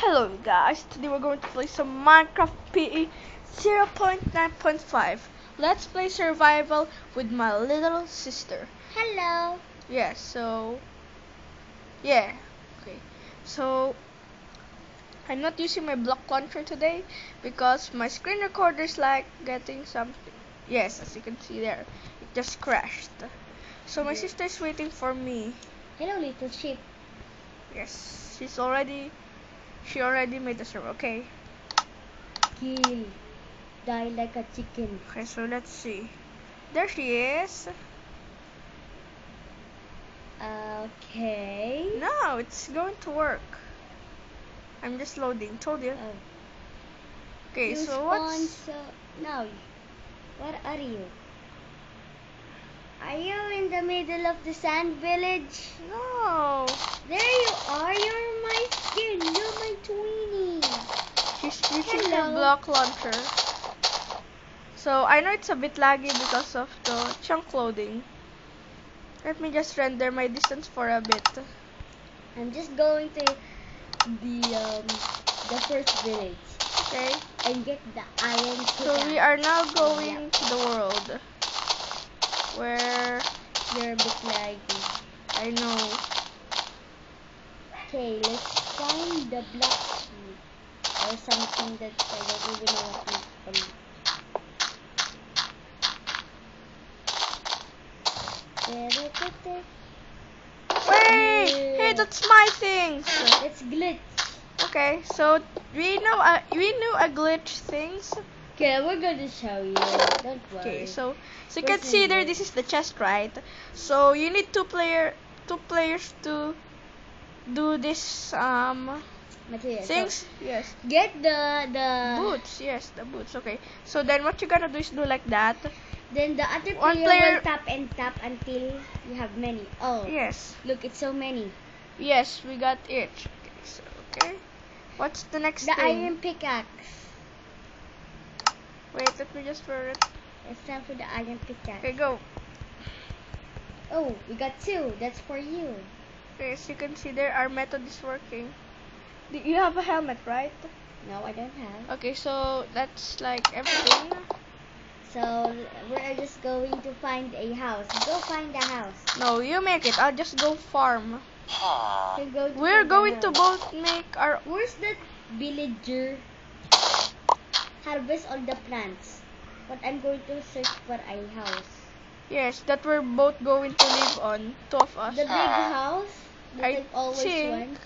Hello guys, today we're going to play some Minecraft PE 0.9.5. Let's play survival with my little sister. Hello. Yeah, okay. So I'm not using my block launcher today because my screen recorder is like getting something. Yes, as you can see there, it just crashed. So my sister is waiting for me. Hello, little sheep. Yes, she already made the server. Okay. Kill. Die like a chicken. Okay, so let's see. There she is. Okay. No, it's going to work. I'm just loading. Told you. Oh. Okay, You so spawn what's... now. What are you? Are you in the middle of the sand village? No. There you are. You're my skin. You're my tweenie. She's using her Hello. block launcher. So I know it's a bit laggy because of the chunk loading. Let me just render my distance for a bit. I'm just going to the first village. Okay. And get the iron pickaxe. So we are now going to the world where you're a bit laggy. I know. Okay, let's find the blacksmith or something that I don't even know what it's called. Wait! Hey, that's my things. It's glitch. Okay, so we knew a glitch things. Okay, we're gonna show you. Don't worry. Okay, so you can see there. This is the chest, right? So you need two players to do this material things. so Yes. get the boots. Yes, the boots. Okay. So then what you're gonna do is do like that. Then the other One player will tap and tap until you have many. Oh. Yes. Look, it's so many. Yes, we got it. Okay. So, okay. What's the next the thing? iron pickaxe. Wait, let me just for it. It's time for the iron pickaxe. Okay, go. Oh, we got two. That's for you. Okay, as you can see there, our method is working. You have a helmet, right? No, I don't have. Okay, so that's like everything. So we're just going to find a house. Go find a house. No, you make it. I'll just go farm. We're going to both make our... Where's that villager? Harvest all the plants. But I'm going to search for a house. Yes, that we're both going to live on. Two of us. The big house that I always think went.